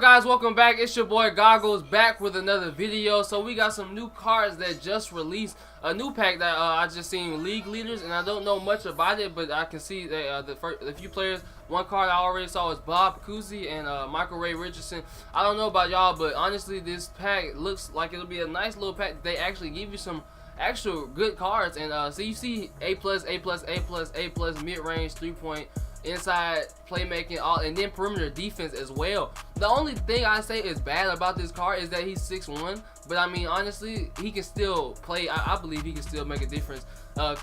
Guys, welcome back. It's your boy Goggles back with another video. So we got some new cards that just released, a new pack that I just seen league leaders, and I don't know much about it, but I can see that the few players. One card I already saw is Bob Cousy and Michael Ray Richardson. I don't know about y'all, but honestly this pack looks like it'll be a nice little pack. They actually give you some actual good cards, and so you see A+, mid-range, 3-point, inside playmaking, all, and then perimeter defense as well. The only thing I say is bad about this card is that he's 6'1", but I mean honestly he can still play. I believe he can still make a difference.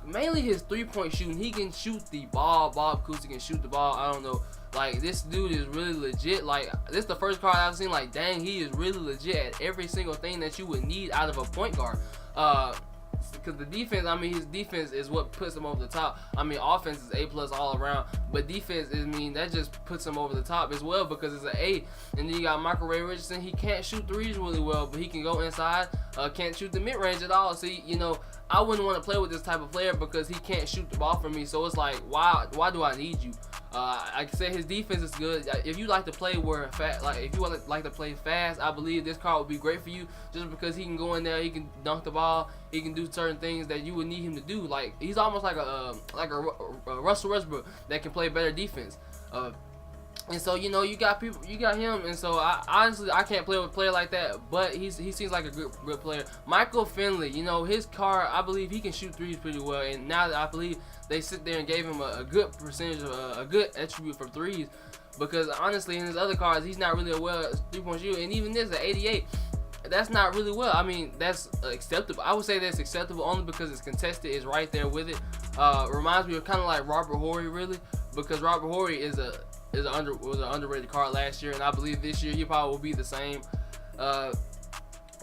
Mainly his 3-point shooting. He can shoot the ball. Bob Cousy can shoot the ball. I don't know, like this dude is really legit. Like this is the first card I've seen, like dang, he is really legit at every single thing that you would need out of a point guard. Because the defense, I mean his defense is what puts him over the top. I mean offense is A+ all around, but defense is, I mean, that just puts him over the top as well because it's an A. And then you got Michael Ray Richardson. He can't shoot threes really well, but he can go inside. Can't shoot the mid-range at all. See, you know, I wouldn't want to play with this type of player because he can't shoot the ball for me. So it's like, why do I need you? I can say his defense is good. If you like to play if you like to play fast, I believe this card would be great for you, just because he can go in there, he can dunk the ball, he can do certain things that you would need him to do. Like he's almost like a Russell Westbrook that can play better defense. And so, you know, you got him, and so honestly I can't play with a player like that, but he seems like a good player. Michael Finley, you know, his card, I believe he can shoot threes pretty well, and now that I believe they sit there and gave him a good percentage of a good attribute for threes, because honestly in his other cards he's not really a well 3-point shooter, and even this at 88, that's not really well. I mean, that's acceptable. I would say that's acceptable only because it's contested, is right there with it. Reminds me of kind of like Robert Horry, really, because Robert Horry was an underrated card last year, and I believe this year he probably will be the same.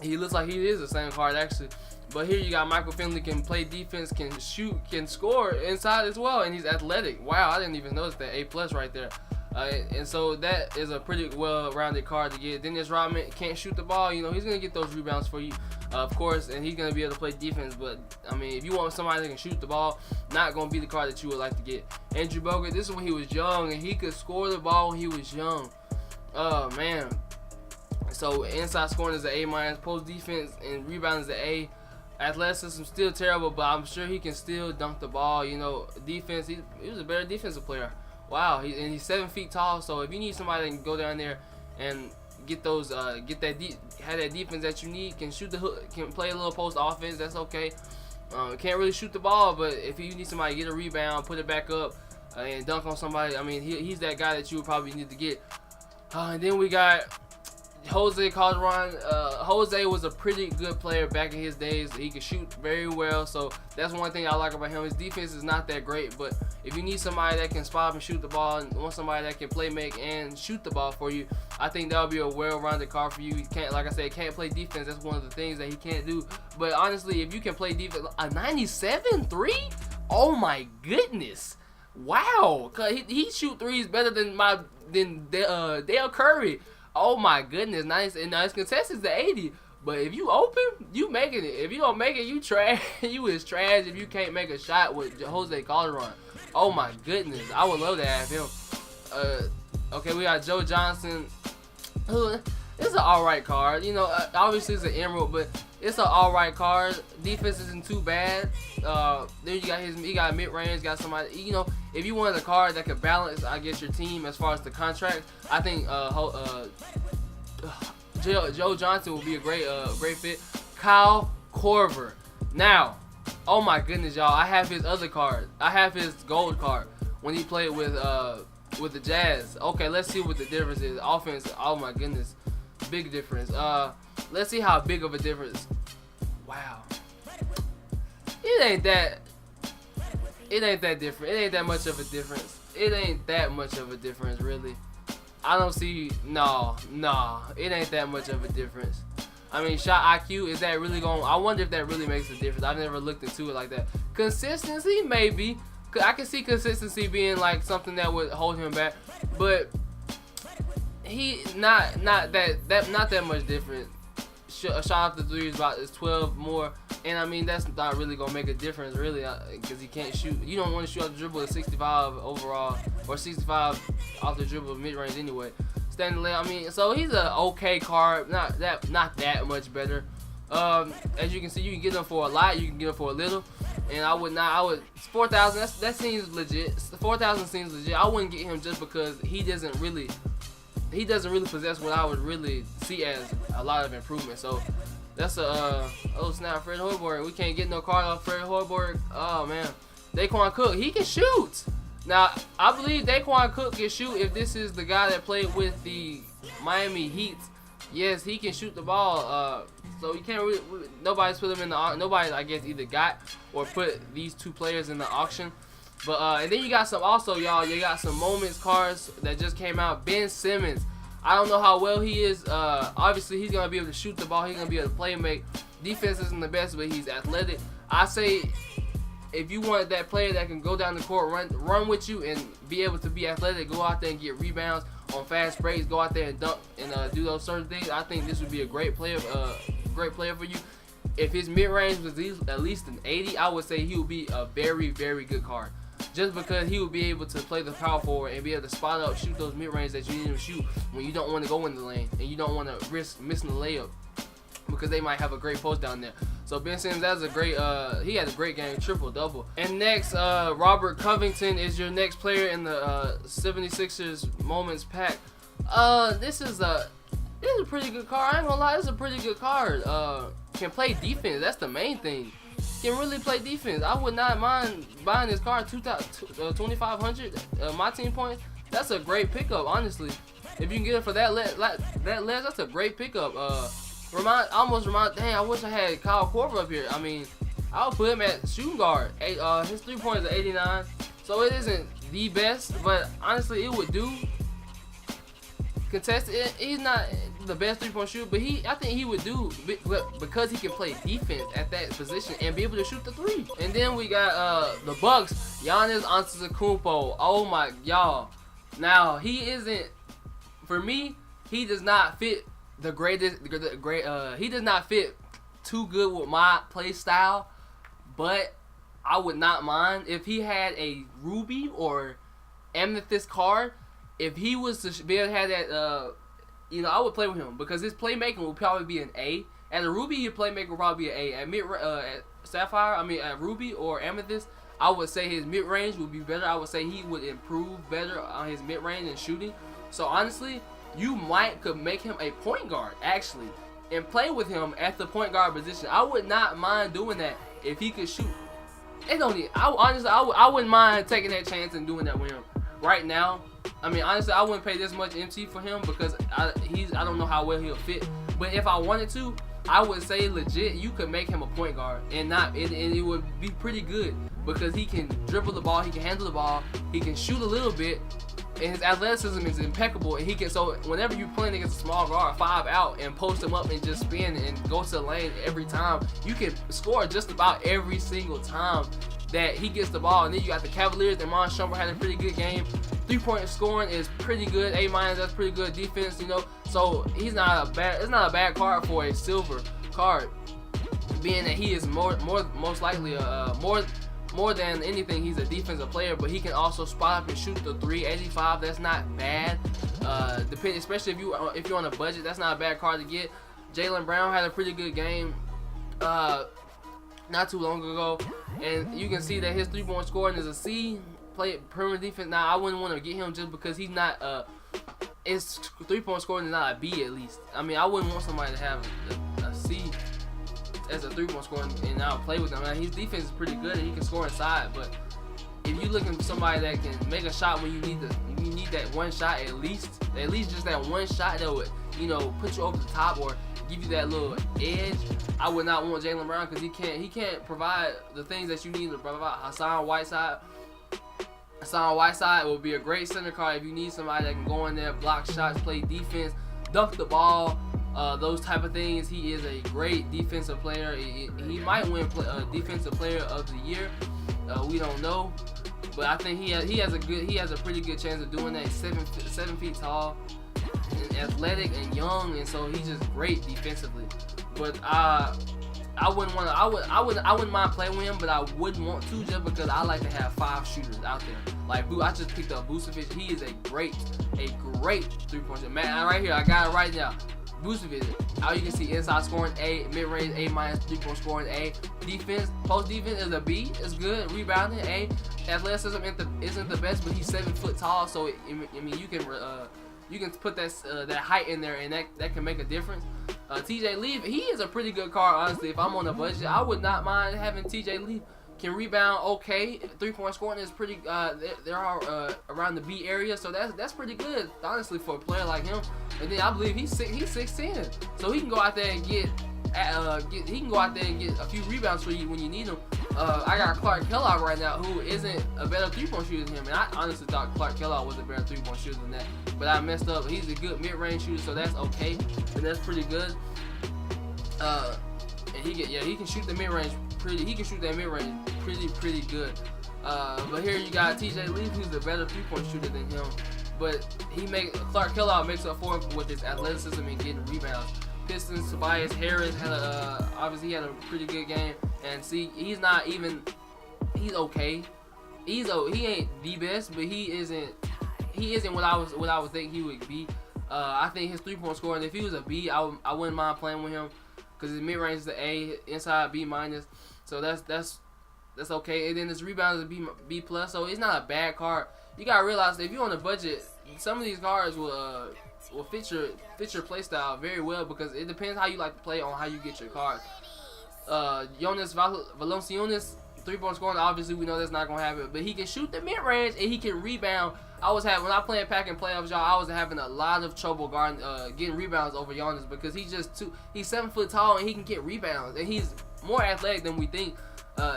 He looks like he is the same card actually. But here you got Michael Finley, can play defense, can shoot, can score inside as well, and he's athletic. Wow, I didn't even notice that. A+ right there. And so that is a pretty well-rounded card to get. Dennis Rodman can't shoot the ball. You know, he's going to get those rebounds for you, of course, and he's going to be able to play defense. But, I mean, if you want somebody that can shoot the ball, not going to be the card that you would like to get. Andrew Bogut, this is when he was young, and he could score the ball when he was young. Oh, man. So, inside scoring is an A-, post defense and rebound is an A. Athleticism still terrible, but I'm sure he can still dunk the ball. You know, defense, he was a better defensive player. Wow, and he's 7 feet tall. So if you need somebody that can go down there and get those, have that defense that you need, can shoot the hook, can play a little post offense, that's okay. Can't really shoot the ball, but if you need somebody to get a rebound, put it back up, and dunk on somebody, I mean, he's that guy that you would probably need to get. And then we got Jose Calderon. Jose was a pretty good player back in his days. He could shoot very well, so that's one thing I like about him. His defense is not that great, but if you need somebody that can spot up and shoot the ball, and want somebody that can play make and shoot the ball for you, I think that would be a well-rounded card for you. He can't, like I said, can't play defense. That's one of the things that he can't do. But honestly, if you can play defense, a 97-3, oh my goodness, wow! Cause he shoot threes better than Dale Curry. Oh my goodness, nice. And now his contest is the 80. But if you open, you making it. If you don't make it, you trash. You is trash if you can't make a shot with Jose Calderon. Oh my goodness, I would love to have him. Okay, we got Joe Johnson. It's an alright card. You know, obviously it's an emerald, but it's an alright card. Defense isn't too bad. Then you got he got mid-range, got somebody, you know, if you wanted a card that could balance, I guess, your team as far as the contract, I think Joe Johnson will be a great fit. Kyle Korver. Now, oh my goodness, y'all, I have his other card. I have his gold card when he played with the Jazz. Okay, let's see what the difference is. Offense, oh my goodness, big difference. Let's see how big of a difference. Wow. It ain't that different. It ain't that much of a difference. It ain't that much of a difference, really. I don't see, no, it ain't that much of a difference. I mean, shot IQ, is that really going, I wonder if that really makes a difference. I've never looked into it like that. Consistency, maybe. I can see consistency being like something that would hold him back, but he not that much different. Shot off the three is 12 more, and I mean that's not really gonna make a difference really, because he can't shoot. You don't want to shoot off the dribble at 65 overall or 65 off the dribble mid range anyway. standing layup. I mean, so he's a okay card, not that much better. As you can see, you can get him for a lot, you can get him for a little, and I would 4,000. That seems legit. 4,000 seems legit. I wouldn't get him just because he doesn't really possess what I would really see as a lot of improvement. So that's a oh snap, Fred Hoiberg. We can't get no card off Fred Hoiberg. Oh man, Daquan Cook, he can shoot. Now I believe Daquan Cook can shoot if this is the guy that played with the Miami Heat. Yes, he can shoot the ball. So you can't really, nobody's put him in the, nobody I guess either got or put these two players in the auction. But and then you got some also, y'all, you got some moments cards that just came out. Ben Simmons, I don't know how well he is. Obviously he's gonna be able to shoot the ball, he's gonna be able to play make. Defense isn't the best, but he's athletic. I say if you want that player that can go down the court, run with you and be able to be athletic, go out there and get rebounds on fast breaks, go out there and dunk and do those certain things, I think this would be a great player for you. If his mid-range was at least an 80, I would say he would be a very, very good card. Just because he would be able to play the power forward and be able to spot up, shoot those mid-range that you need to shoot when you don't want to go in the lane and you don't want to risk missing the layup because they might have a great post down there. So Ben Simmons, that's a great, he had a great game, triple-double. And next, Robert Covington is your next player in the 76ers Moments pack. This is a pretty good card. I ain't gonna lie, this is a pretty good card. Can play defense, that's the main thing. Can really play defense. I would not mind buying this card. 2,500 Myteam points. That's a great pickup, honestly. If you can get it for that less, that's a great pickup. Dang, I wish I had Kyle Korver up here. I mean, I would put him at shooting guard. His 3 points are 89, so it isn't the best, but honestly, it would do. Contested, he's not the best 3-point shooter, but I think he would do because he can play defense at that position and be able to shoot the 3. And then we got the Bucks, Giannis Antetokounmpo. Oh my, y'all. Now he isn't, for me, he does not fit the greatest. He does not fit too good with my play style, but I would not mind if he had a ruby or amethyst card. If he was to be able to have that, I would play with him because his playmaking would probably be an A. At a ruby, his playmaking would probably be an A. At sapphire, at ruby or amethyst, I would say his mid range would be better. I would say he would improve better on his mid range and shooting. So honestly, you could make him a point guard actually, and play with him at the point guard position. I would not mind doing that if he could shoot. I wouldn't mind taking that chance and doing that with him right now. I mean, honestly, I wouldn't pay this much MT for him because I don't know how well he'll fit. But if I wanted to, I would say legit, you could make him a point guard and it would be pretty good because he can dribble the ball, he can handle the ball, he can shoot a little bit, and his athleticism is impeccable. And he can, so whenever you're playing against a small guard, 5 out and post him up and just spin and go to the lane every time, you can score just about every single time that he gets the ball. And then you got the Cavaliers, and Mon Shumpert had a pretty good game. 3-point scoring is pretty good. A-, that's pretty good defense, So it's not a bad card for a silver card, being that he is most likely more than anything, he's a defensive player, but he can also spot up and shoot the 3. 85, that's not bad. Especially if you're on a budget, that's not a bad card to get. Jaylen Brown had a pretty good game not too long ago, and you can see that his 3-point scoring is a C. Play perimeter defense. Now I wouldn't want to get him just because he's not his 3-point scoring is not a B at least. I mean, I wouldn't want somebody to have a C as a 3-point scoring and I'll play with him. I mean, his defense is pretty good and he can score inside, but if you're looking for somebody that can make a shot when you need that one shot at least just that one shot that would put you over the top or give you that little edge, I would not want Jaylen Brown because he can't provide the things that you need to provide. Hassan Whiteside will be a great center card if you need somebody that can go in there, block shots, play defense, dunk the ball, those type of things. He is a great defensive player. He might win defensive player of the year. We don't know, but I think he has a pretty good chance of doing that. He's 7 feet tall, and athletic and young, and so he's just great defensively. But I I wouldn't mind playing with him, but I wouldn't want to just because I like to have 5 shooters out there. Like I just picked up Vucevic. He is a great 3-point shooter. Man, right here, I got it right now. Vucevic. All you can see inside scoring A, mid-range A minus, 3-point scoring A. Defense, post defense is a B. It's good. Rebounding A. Athleticism isn't the best, but he's 7 foot tall, so I mean you can put that height in there, and that can make a difference. TJ Lee, he is a pretty good card, honestly. If I'm on a budget, I would not mind having TJ Lee. Can rebound okay. 3-point scoring is pretty. There are around the B area, so that's pretty good, honestly, for a player like him. And then I believe he's 6'10", so he can go out there and get a few rebounds for you when you need them. I got Clark Kellogg right now, who isn't a better 3-point shooter than him, and I honestly thought Clark Kellogg was a better 3-point shooter than that, but I messed up. He's a good mid-range shooter, so that's okay, and that's pretty good. And he can shoot the mid-range he can shoot that mid-range pretty good. But here you got TJ Lee, who's a better 3-point shooter than him, but Clark Kellogg makes up for him with his athleticism and getting rebounds. Pistons, Tobias Harris obviously he had a pretty good game, and see, he's okay. He ain't the best, but he isn't what I would think he would be. I think his 3-point scoring, if he was a B, I wouldn't mind playing with him, because his mid range is the A, inside B minus, so that's okay. And then his rebound is a B plus, so it's not a bad card. You gotta realize that if you're on a budget, some of these cards will fit your play style very well, because it depends how you like to play on how you get your cards. Jonas Valanciunas, 3-point scoring, obviously we know that's not gonna happen, but he can shoot the mid range and he can rebound. When I played pack and playoffs, y'all, I was having a lot of trouble getting rebounds over Giannis, because he's 7 foot tall and he can get rebounds, and he's more athletic than we think.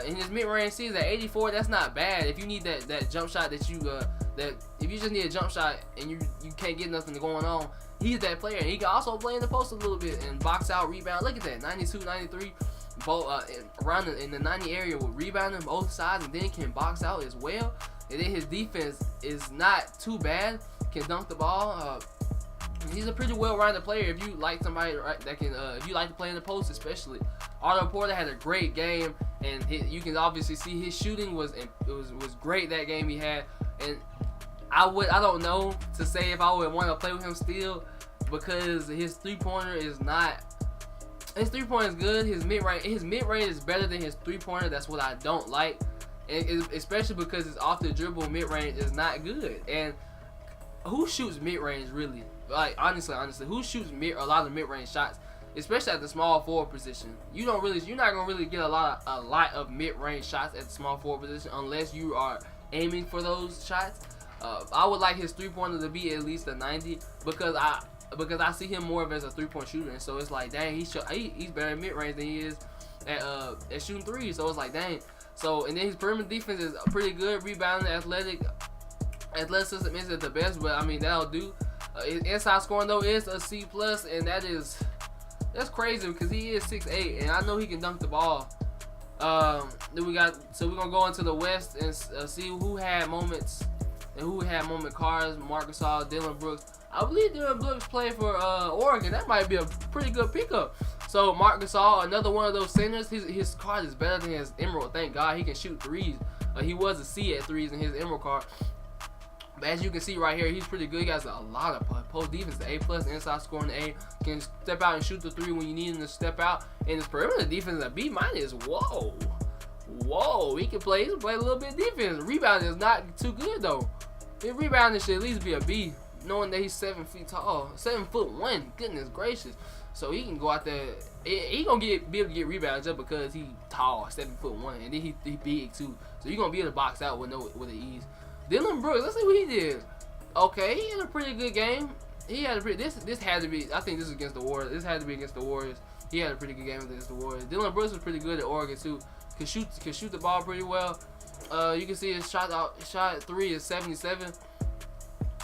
In his mid-range season at 84, that's not bad. If you need that jump shot if you just need a jump shot and you can't get nothing going on, he's that player. And he can also play in the post a little bit and box out, rebound. Look at that, 92, 93, both around in the 90 area with rebounding both sides, and then can box out as well. And then his defense is not too bad. Can dunk the ball. He's a pretty well-rounded player. If you like somebody that can, if you like to play in the post, especially. Otto Porter had a great game, and you can obviously see his shooting was great that game he had. And I don't know to say if I would want to play with him still, because his 3-pointer is not. His 3-pointer is good. His mid-range is better than his 3-pointer. That's what I don't like, and especially because his off the dribble mid-range is not good. And who shoots mid-range really? Like honestly, who shoots a lot of mid-range shots, especially at the small forward position? You're not gonna really get a lot of mid-range shots at the small forward position unless you are aiming for those shots. I would like his 3-pointer to be at least a 90, because I see him more of as a 3-point shooter, and so it's like, dang, he's better at mid-range than he is at shooting threes. So it's like, dang. So, and then his perimeter defense is pretty good. Rebounding, athleticism isn't the best, but I mean that'll do. His inside scoring though is a C plus, and that's crazy because he is 6'8", and I know he can dunk the ball. Then we're gonna go into the West and see who had moments and who had moment cards. Marc Gasol, Dillon Brooks. I believe Dillon Brooks played for Oregon. That might be a pretty good pickup. So Marc Gasol, another one of those centers. His card is better than his Emerald. Thank God, he can shoot threes. He was a C at threes in his Emerald card. But as you can see right here, he's pretty good. He has a lot of post defense, the A plus, inside scoring the A. Can step out and shoot the three when you need him to step out. And his perimeter defense is a B minus. Whoa, he can play a little bit of defense. Rebounding is not too good though. His rebounding should at least be a B, knowing that he's 7 feet tall, 7'1". Goodness gracious. So he can go out there. He gonna be able to get rebounds just because he's tall, 7'1", and then he big too. So you're gonna be able to box out with ease. Dillon Brooks, let's see what he did. Okay, he had a pretty good game. He had a pretty. This had to be. I think this is against the Warriors. This had to be against the Warriors. He had a pretty good game against the Warriors. Dillon Brooks was pretty good at Oregon too. Can shoot the ball pretty well. You can see his shot 3 is 77.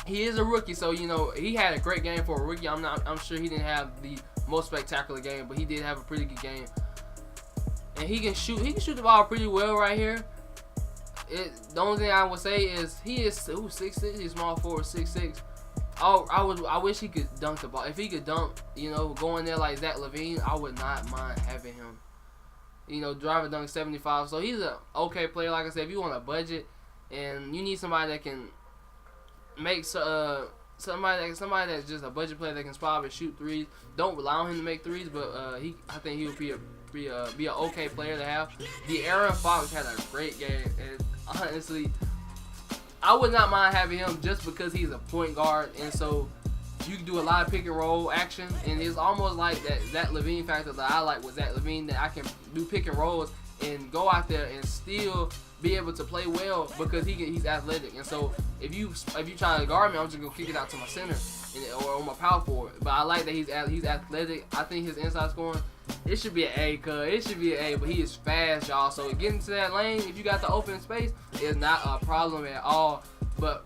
He is a rookie, so you know he had a great game for a rookie. I'm sure he didn't have the most spectacular game, but he did have a pretty good game. And he can shoot the ball pretty well right here. The only thing I would say is he is 6'6". He's small forward, 6'6". I wish he could dunk the ball. If he could dunk, you know, going there like Zach LaVine, I would not mind having him. You know, driver dunk 75. So he's a okay player. Like I said, if you want a budget and you need somebody that can make somebody that's just a budget player that can spot up and shoot threes. Don't rely on him to make threes, but I think he would be an okay player to have. De'Aaron Fox had a great game, and honestly, I would not mind having him just because he's a point guard, and so you can do a lot of pick and roll action, and it's almost like that Zach LaVine factor that I like with Zach LaVine, that I can do pick and rolls and go out there and still be able to play well because he's athletic. And so if you try to guard me, I'm just gonna kick it out to my center or my power forward. But I like that he's athletic. I think his inside scoring, it should be an A, it should be an A. But he is fast, y'all. So getting to that lane, if you got the open space, is not a problem at all. But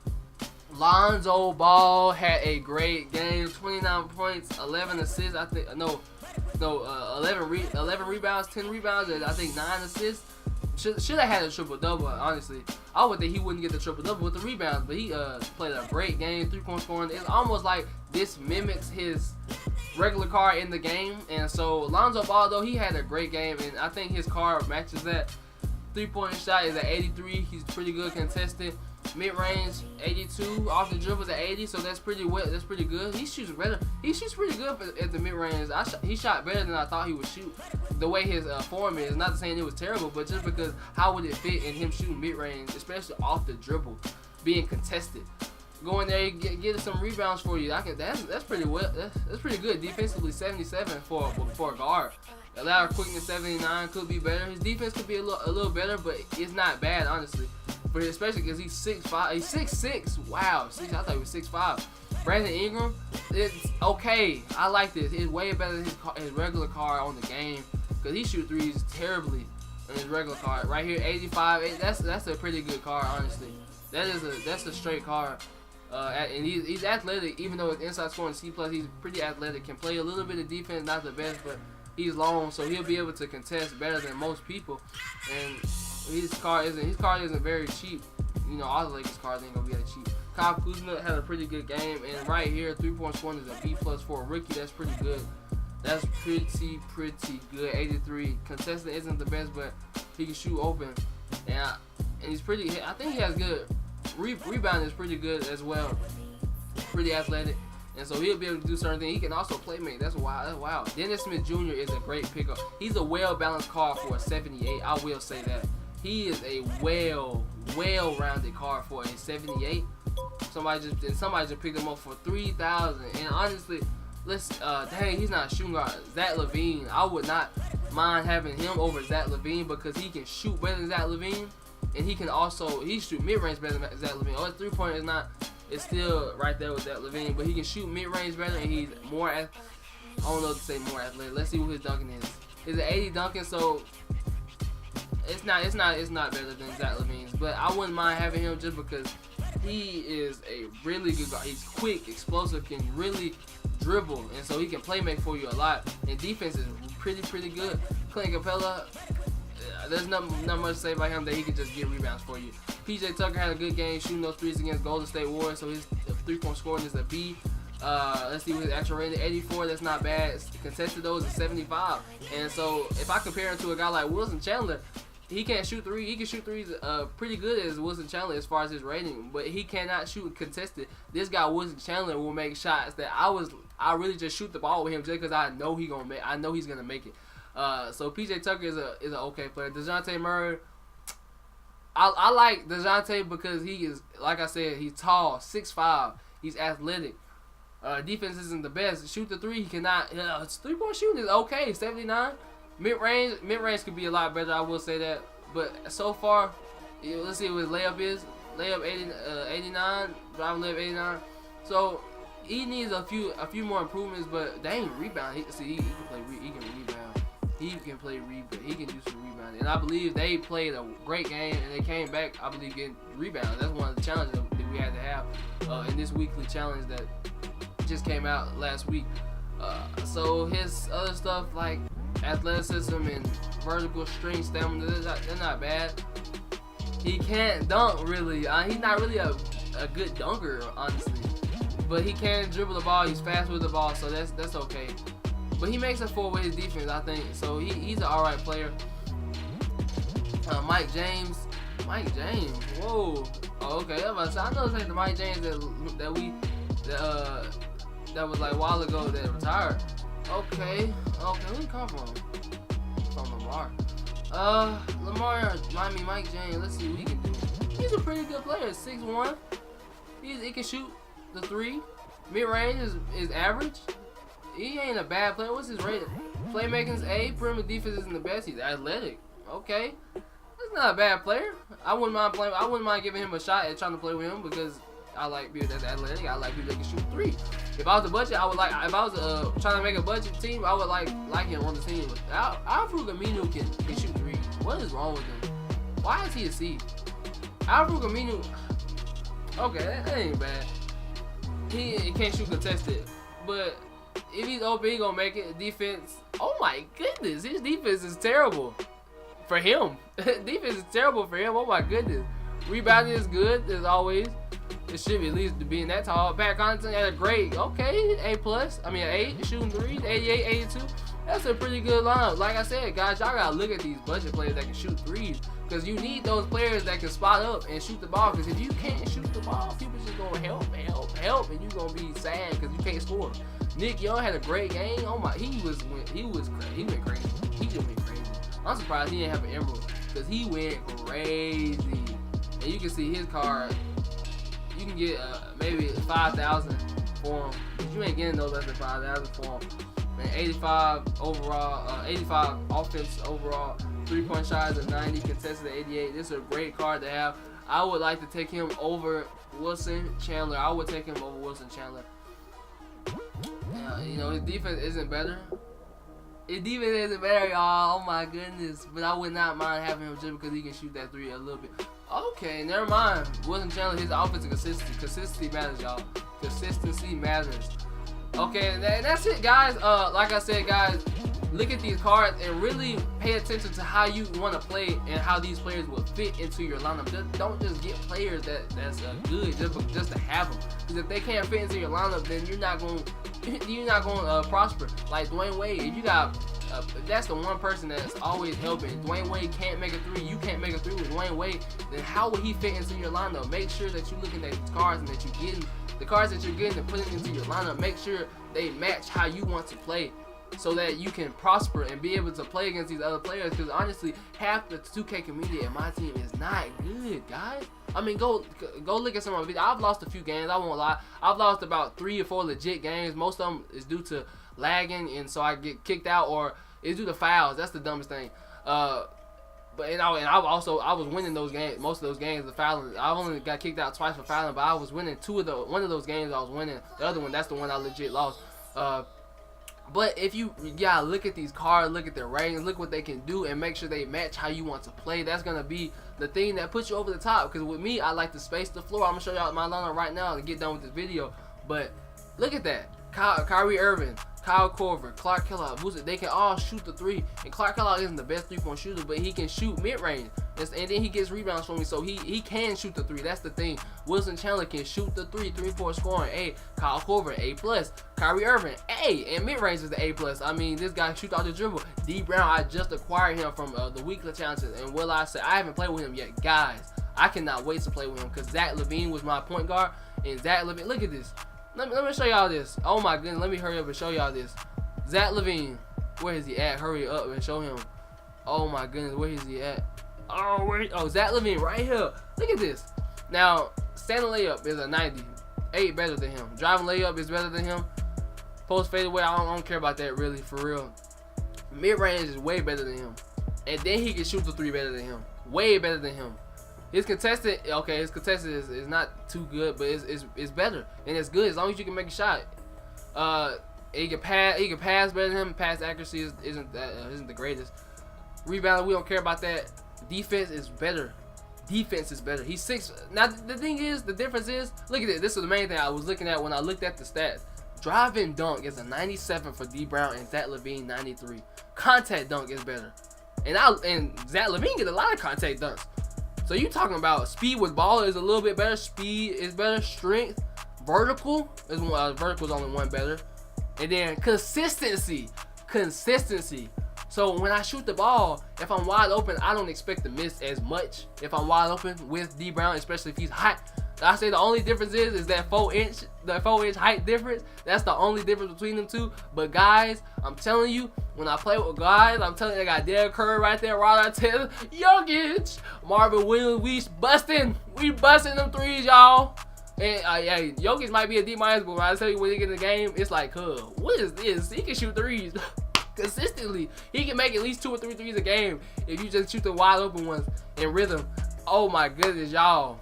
Lonzo Ball had a great game, 29 points, 11 assists. I think 11 rebounds, 10 rebounds, and I think 9 assists. Should have had a triple-double, honestly. I would think he wouldn't get the triple-double with the rebounds, but he played a great game, 3-point scoring. It's almost like this mimics his regular card in the game. And so Lonzo Ball, though, he had a great game, and I think his card matches that. 3-point shot is at 83. He's pretty good contested. Mid-range 82, off the dribble at 80, so that's pretty good. He shoots better. He shoots pretty good at the mid-range. He shot better than I thought he would shoot. The way his form is, not saying it was terrible, but just because how would it fit in him shooting mid-range, especially off the dribble, being contested. Going there, get some rebounds for you. That's pretty well. That's pretty good defensively. 77 for a guard. Allow quickness 79 could be better. His defense could be a little better, but it's not bad, honestly. But especially because he's 6'5", he's 6'6". Wow, I thought he was 6'5". Brandon Ingram, it's okay. I like this. It's way better than his regular card on the game because he shoots threes terribly on his regular card. Right here, 85. That's a pretty good card, honestly. That's a straight card. And he's athletic, even though his inside scoring C+, he's pretty athletic. Can play a little bit of defense, not the best, but he's long, so he'll be able to contest better than most people. And his card isn't very cheap. You know, all the Lakers cards ain't gonna be that cheap. Kyle Kuzma had a pretty good game, and right here, 3-point scoring is a B+ for a rookie. That's pretty good. That's pretty good. 83. Contestant isn't the best, but he can shoot open, and he's pretty. I think he has good rebound. Is pretty good as well. Pretty athletic. And so he'll be able to do certain things. He can also play make. That's wow. Dennis Smith Jr. is a great pickup. He's a well-balanced card for a 78. I will say that. He is a well-rounded card for a 78. Somebody just picked him up for 3,000. And honestly, dang, he's not a shooting guard. Zach LaVine, I would not mind having him over Zach LaVine because he can shoot better than Zach LaVine, and he shoot mid-range better than Zach LaVine. Oh, his 3-point is not. It's still right there with Zach LaVine, but he can shoot mid-range better, and he's more. I don't know what to say, more athletic. Let's see what his dunking is. It's an 80 dunking, so it's not better than Zach LaVine's, but I wouldn't mind having him just because he is a really good guard. He's quick, explosive, can really dribble, and so he can play make for you a lot. And defense is pretty good. Clint Capella, there's not much to say about him that he can just get rebounds for you. PJ Tucker had a good game shooting those threes against Golden State Warriors, so his 3-point scoring is a B. Let's see what his actual rating, 84. That's not bad. Contested those is 75. And so if I compare him to a guy like Wilson Chandler, he can't shoot three. He can shoot threes pretty good as Wilson Chandler as far as his rating, but he cannot shoot contested. This guy Wilson Chandler will make shots that I really just shoot the ball with him just because I know he's gonna make it. So PJ Tucker is an okay player. DeJounte Murray, I like DeJounte because he is, like I said, he's tall, 6'5", he's athletic. Defense isn't the best. Shoot the three, he cannot. His 3-point shooting is okay, 79. Mid-range could be a lot better, I will say that. But so far, let's see what his layup is. Layup 89, driving layup 89. So he needs a few more improvements, but dang, rebound. He can play rebound. He can play rebound. He can do some rebounding. And I believe they played a great game, and they came back, I believe, getting rebounds. That's one of the challenges that we had to have in this weekly challenge that just came out last week. So his other stuff like athleticism and vertical strength, stamina, they're not bad. He can't dunk really. He's not really a good dunker, honestly. But he can dribble the ball. He's fast with the ball, so that's okay. But he makes up for with his defense, I think. So he's an alright player. Mike James. Mike James. Whoa. Oh, okay. I know it's like the Mike James that was like a while ago that retired. Okay. Where did he come from? From Lamar. Mike James. Let's see what he can do. He's a pretty good player. 6'1". He can shoot the 3. Mid range is average. He ain't a bad player. What's his rating? Playmaking's A. Perimeter defense isn't the best. He's athletic. Okay. That's not a bad player. I wouldn't mind giving him a shot at trying to play with him because I like people that's athletic. I like people that can shoot 3. If I was a budget, I would like. If I was trying to make a budget team, I would like him on the team. Al-Farouq Aminu can shoot 3. What is wrong with him? Why is he a C? Al-Farouq Aminu. Okay, that ain't bad. He can't shoot contested, but if he's open, he gonna make it. Defense. Oh my goodness, his defense is terrible for him. Defense is terrible for him. Oh my goodness. Rebounding is good as always. It should be at least to be in that tall. Pat Connaughton had a great, okay, A+. I mean, an 8, shooting 3s, 88, 82. That's a pretty good lineup. Like I said, guys, y'all gotta look at these budget players that can shoot 3s. Because you need those players that can spot up and shoot the ball. Because if you can't shoot the ball, people just gonna help, and you gonna be sad because you can't score. Nick Young had a great game. Oh my, he went crazy. He just went crazy. I'm surprised he didn't have an emerald because he went crazy. And you can see his card. You can get maybe 5,000 for him, but you ain't getting no less than 5,000 for him. Man, 85 overall, 85 offense overall. 3-point shots at 90, contested at 88. This is a great card to have. I would like to take him over Wilson Chandler. I would take him over Wilson Chandler. You know, his defense isn't better. His defense isn't better, y'all. Oh my goodness. But I would not mind having him just because he can shoot that 3 a little bit. Okay, never mind. Wilson Chandler, his offensive consistency. Consistency matters, y'all. Consistency matters. Okay, and that's it, guys. Like I said, guys, look at these cards and really pay attention to how you want to play and how these players will fit into your lineup. Don't just get players that's good just to have them. Because if they can't fit into your lineup, then you're not going to prosper. Like Dwayne Wade, if you got that's the one person that's always helping. Dwayne Wade can't make a 3. You can't make a 3 with Dwayne Wade. Then how would he fit into your lineup? Make sure that you're looking at these cards and that you're getting the cards that you're getting and putting into your lineup. Make sure they match how you want to play, so that you can prosper and be able to play against these other players. Because honestly, half the 2K community in my team is not good, guys. I mean, go look at some of my videos. I've lost a few games. I won't lie. I've lost about 3 or 4 legit games. Most of them is due to lagging, and so I get kicked out, or it's due to fouls. That's the dumbest thing. I was winning those games. Most of those games, the fouling. I only got kicked out twice for fouling, but I was winning one of those games. I was winning. The other one, that's the one I legit lost. But if you gotta look at these cards, look at their ratings, look what they can do, and make sure they match how you want to play. That's gonna be the thing that puts you over the top. Because with me, I like to space the floor. I'm gonna show y'all my lineup right now to get done with this video. But look at that: Kyrie Irving, Kyle Korver, Clark Kellogg, Booster. They can all shoot the 3. And Clark Kellogg isn't the best 3-point shooter, but he can shoot mid-range. And then he gets rebounds from me, so he can shoot the 3. That's the thing. Wilson Chandler can shoot the 3, 3-point scoring. A. Kyle Korver, A+. Kyrie Irving, A. And mid-range is the A+. I mean, this guy shoots out the dribble. D Brown, I just acquired him from the weekly challenges. And will I say, I haven't played with him yet. Guys, I cannot wait to play with him because Zach LaVine was my point guard. And Zach LaVine, look at this. Let me show y'all this. Oh my goodness, let me hurry up and show y'all this. Zach LaVine, where is he at? Hurry up and show him. Oh my goodness, where is he at? Oh, wait. Oh, Zach LaVine right here. Look at this. Now, standing layup is a 90. 8 better than him. Driving layup is better than him. Post fadeaway, I don't care about that really, for real. Mid range is way better than him. And then he can shoot the 3 better than him. Way better than him. His contested, okay, his contested is not too good, but it's better. And it's good as long as you can make a shot. He can pass better than him. Pass accuracy isn't the greatest. Rebound, we don't care about that. Defense is better. Defense is better. He's 6. Now the thing is, the difference is, look at this. This is the main thing I was looking at when I looked at the stats. Drive and dunk is a 97 for D Brown and Zach LaVine 93. Contact dunk is better. And Zach LaVine get a lot of contact dunks. So you talking about speed with ball is a little bit better. Speed is better. Strength, vertical is vertical is only 1 better. And then consistency. So when I shoot the ball, if I'm wide open, I don't expect to miss as much if I'm wide open with D Brown, especially if he's hot. I say the only difference is that 4-inch height difference. That's the only difference between them two. But guys, I'm telling you, when I play with guys, I'm telling you, I got Derek Curry right there, Ron Artest, Jokic, Marvin Williams. We busting them threes, y'all. And yeah, Jokic might be a D-, but when I tell you when he get in the game, it's like, what is this? He can shoot threes consistently. He can make at least 2 or 3 threes a game if you just shoot the wide open ones in rhythm. Oh my goodness, y'all.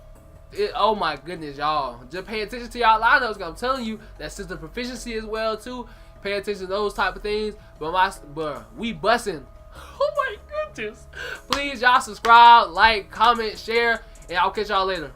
Oh my goodness, y'all. Just pay attention to y'all lineups, because I'm telling you that system proficiency as well too. Pay attention to those type of things. But we busting. Oh my goodness. Please y'all subscribe, like, comment, share, and I'll catch y'all later.